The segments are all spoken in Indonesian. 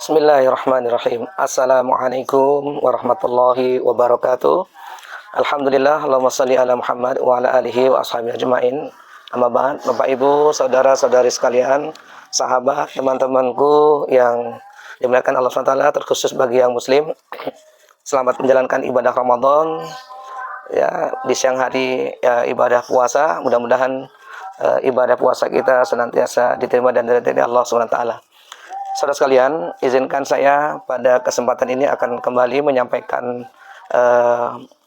Bismillahirrahmanirrahim. Assalamualaikum warahmatullahi wabarakatuh. Alhamdulillah, Allahumma salli ala Muhammad wa ala alihi wa ashabihi ajma'in. Amma ba'd, Bapak Ibu, saudara-saudari sekalian, sahabat, teman-temanku yang dimuliakan Allah SWT, terkhusus bagi yang muslim. Selamat menjalankan ibadah Ramadan. Ya, di siang hari ya, ibadah puasa. Mudah-mudahan ibadah puasa kita senantiasa diterima dan diridhai Allah SWT. Saudara sekalian, izinkan saya pada kesempatan ini akan kembali menyampaikan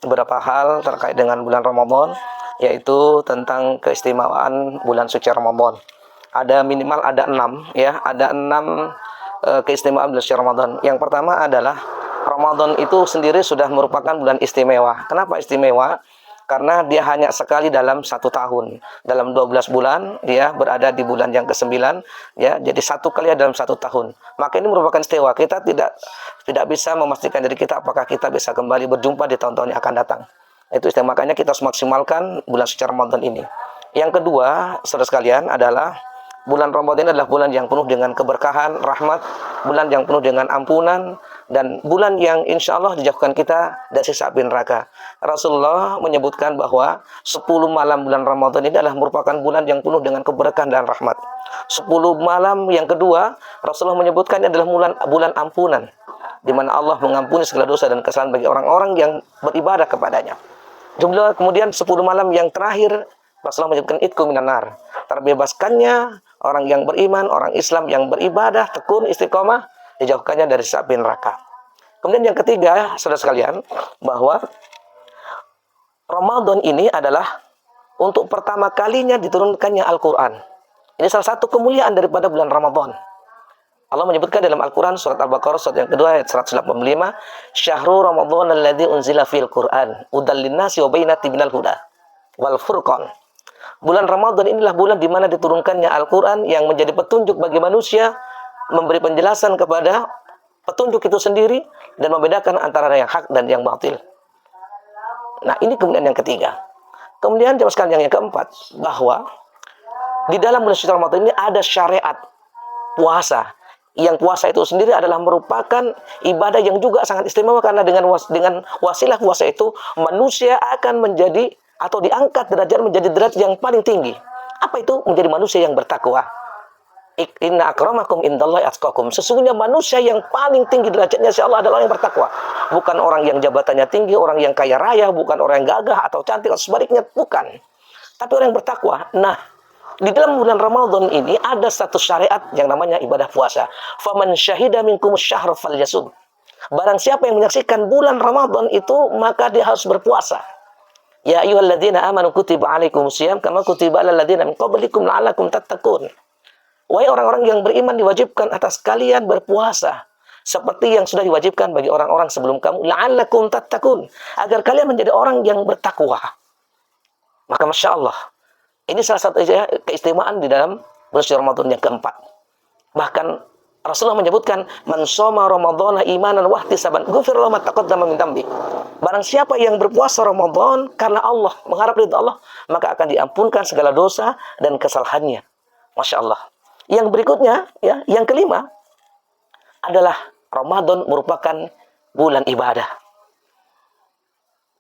beberapa hal terkait dengan bulan Ramadan, yaitu tentang keistimewaan bulan suci Ramadan. Ada minimal ada 6 ya, ada 6 keistimewaan bulan suci Ramadan. Yang pertama adalah Ramadan itu sendiri sudah merupakan bulan istimewa. Kenapa istimewa? Karena dia hanya sekali dalam 1 tahun. Dalam 12 bulan, dia berada di bulan yang ke-9. Ya, jadi 1 kali dalam 1 tahun. Maka ini merupakan istimewa. Kita tidak bisa memastikan diri kita apakah kita bisa kembali berjumpa di tahun-tahun yang akan datang. Itu istimewa. Makanya kita harus maksimalkan bulan suci Ramadan ini. Yang kedua, saudara sekalian, adalah bulan Ramadan ini adalah bulan yang penuh dengan keberkahan, rahmat, bulan yang penuh dengan ampunan, dan bulan yang insya Allah dijauhkan kita dari siksa api neraka. Rasulullah menyebutkan bahwa 10 malam bulan Ramadan ini adalah merupakan bulan yang penuh dengan keberkahan dan rahmat. 10 malam yang kedua, Rasulullah menyebutkan ini adalah bulan ampunan, di mana Allah mengampuni segala dosa dan kesalahan bagi orang-orang yang beribadah kepadanya. Kemudian 10 malam yang terakhir, Rasulullah menyebutkan itqu minan nar, terbebaskannya orang yang beriman, orang Islam yang beribadah, tekun, istiqomah, dijauhkannya dari siksa api neraka. Kemudian yang ketiga, saudara sekalian, bahwa Ramadan ini adalah untuk pertama kalinya diturunkannya Al-Quran. Ini salah satu kemuliaan daripada bulan Ramadan. Allah menyebutkan dalam Al-Quran surat Al-Baqarah surat yang kedua ayat 185, Syahrul Ramadan alladzi unzila fil Qur'an hudal linnasi wa bayyinatin minal huda wal furqan. Bulan Ramadan inilah bulan di mana diturunkannya Al-Quran yang menjadi petunjuk bagi manusia, memberi penjelasan kepada petunjuk itu sendiri, dan membedakan antara yang hak dan yang batil. Nah, ini kemudian yang ketiga. Kemudian jemaah sekalian yang keempat, bahwa di dalam bulan suci Ramadan ini ada syariat puasa. Yang puasa itu sendiri adalah merupakan ibadah yang juga sangat istimewa, karena dengan wasilah puasa itu manusia akan menjadi atau diangkat derajat menjadi derajat yang paling tinggi. Apa itu? Menjadi manusia yang bertakwa. Inna akramakum indallahi atqakum. Sesungguhnya manusia yang paling tinggi derajatnya si Allah adalah orang yang bertakwa. Bukan orang yang jabatannya tinggi, orang yang kaya raya, bukan orang yang gagah atau cantik atau sebaliknya, bukan. Tapi orang yang bertakwa. Nah, di dalam bulan Ramadan ini ada satu syariat yang namanya ibadah puasa. Faman syahida minkum syahra falyasum. Barang siapa yang menyaksikan bulan Ramadan itu, maka dia harus berpuasa. Ya ayyuhalladzina amanu kutiba alaikumusiyam kama kutiba alal ladzina min qablikum la'allakum tattaqun. Wahai orang-orang yang beriman, diwajibkan atas kalian berpuasa seperti yang sudah diwajibkan bagi orang-orang sebelum kamu, la'allakum tattaqun, agar kalian menjadi orang yang bertakwa. Maka Masya Allah, ini salah satu keistimewaan di dalam bulan suci Ramadan yang keempat. Bahkan Rasulullah menyebutkan, man shoma ramadhana imanan wa ihtisaban ghufira lahu ma taqaddama min dhanbi. Barang siapa yang berpuasa Ramadan karena Allah, mengharap ridha Allah, maka akan diampunkan segala dosa dan kesalahannya. Masya Allah. Yang berikutnya, ya, yang kelima adalah Ramadan merupakan bulan ibadah.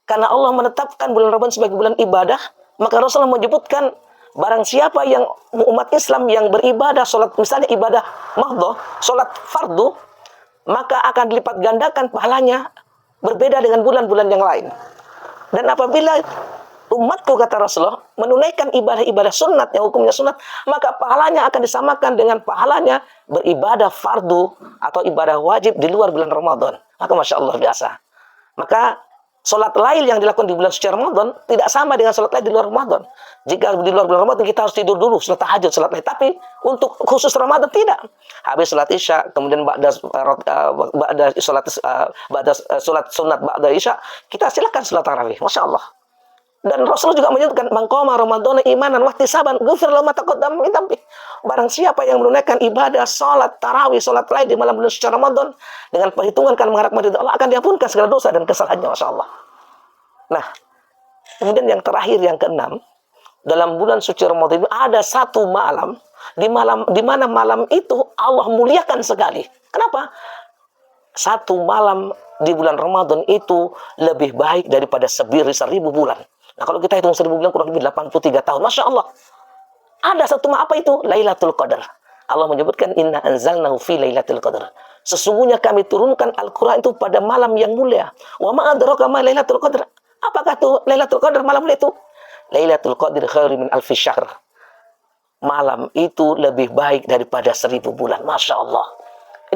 Karena Allah menetapkan bulan Ramadan sebagai bulan ibadah, maka Rasulullah menyebutkan, barang siapa yang umat Islam yang beribadah, sholat, misalnya ibadah mahdhah, sholat fardu, maka akan dilipat gandakan pahalanya, berbeda dengan bulan-bulan yang lain. Dan apabila umatku, kata Rasulullah, menunaikan ibadah-ibadah sunat yang hukumnya sunat, maka pahalanya akan disamakan dengan pahalanya beribadah fardu atau ibadah wajib di luar bulan Ramadan. Maka Masya Allah, biasa. Maka sholat lail yang dilakukan di bulan suci Ramadan tidak sama dengan sholat lail di luar Ramadan. Jika di luar bulan Ramadan kita harus tidur dulu, sholat tahajud, sholat lail. Tapi untuk khusus Ramadan tidak. Habis sholat isya, kemudian sholat sunat ba'da isya, kita silakan sholat tarawih. Masya Allah. Dan Rasulullah juga menyebutkan, man qama ramadhana imanan wa ihtisaban ghufira lahu ma taqaddama min dhanbi. Barang siapa yang menunaikan ibadah salat tarawih, salat lain di malam bulan suci Ramadan dengan perhitungan kan mengharap ridha Allah, akan diampunkan segala dosa dan kesalahannya. Masyaallah. Nah, kemudian yang terakhir, yang keenam, dalam bulan suci Ramadan ada satu malam di mana malam itu Allah muliakan sekali. Kenapa? Satu malam di bulan Ramadan itu lebih baik daripada 1000 bulan. Nah, kalau kita hitung 1000 bulan kurang lebih 83 tahun. Masya Allah. Ada satu malam, apa itu? Lailatul Qadar. Allah menyebutkan, inna anzalnahu fi lailatul qadar. Sesungguhnya kami turunkan Al-Quran itu pada malam yang mulia. Wa ma adraka ma lailatul qadar. Apakah itu Lailatul Qadar, malam mulia itu? Lailatul Qadar khairum min alfi syahr. Malam itu lebih baik daripada 1000 bulan. Masya Allah.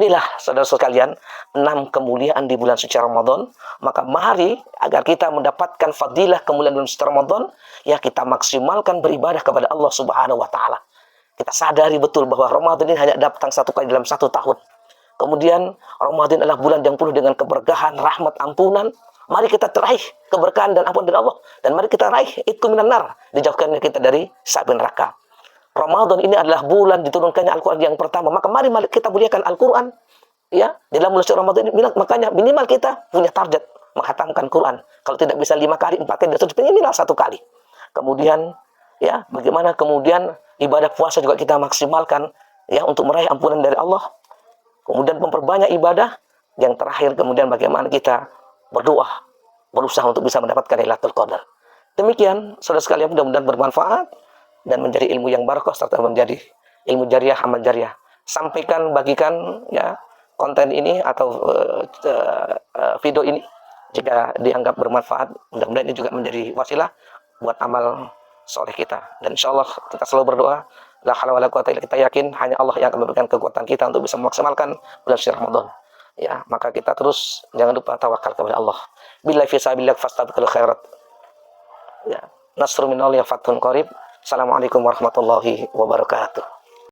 Inilah saudara sekalian, 6 kemuliaan di bulan suci Ramadan. Maka mari agar kita mendapatkan fadilah kemuliaan bulan suci Ramadan, ya kita maksimalkan beribadah kepada Allah Subhanahu wa taala. Kita sadari betul bahwa Ramadan ini hanya datang satu kali dalam satu tahun. Kemudian Ramadan adalah bulan yang penuh dengan keberkahan, rahmat, ampunan. Mari kita raih keberkahan dan ampunan dari Allah. Dan mari kita raih itu minan nar, dijauhkannya kita dari siksa neraka. Ramadan ini adalah bulan diturunkannya Al-Quran yang pertama. Maka mari kita muliakan Al-Quran. Ya, dalam bulan Ramadan ini, makanya minimal kita punya target menghatamkan Quran. Kalau tidak bisa 5 kali, 4 kali, minimal 1 kali. Kemudian, ya, bagaimana kemudian ibadah puasa juga kita maksimalkan, ya, untuk meraih ampunan dari Allah. Kemudian memperbanyak ibadah. Yang terakhir kemudian bagaimana kita berdoa, berusaha untuk bisa mendapatkan Lailatul Qadar. Demikian, saudara sekalian, mudah-mudahan bermanfaat dan menjadi ilmu yang barakah serta menjadi ilmu jariah, amal jariah. Sampaikan, bagikan ya konten ini atau video ini jika dianggap bermanfaat. Mudah-mudahan ini juga menjadi wasilah buat amal soleh kita. Dan insya Allah kita selalu berdoa, la haula wala quwata illa billah. Kita yakin hanya Allah yang akan memberikan kekuatan kita untuk bisa memaksimalkan bulan suci Ramadan. Ya, maka kita terus jangan lupa tawakal kepada Allah. Billahi fi sabilillah fastabiqul khairat. Ya, nasrun minallahi wa fathun qarib. Assalamualaikum warahmatullahi wabarakatuh.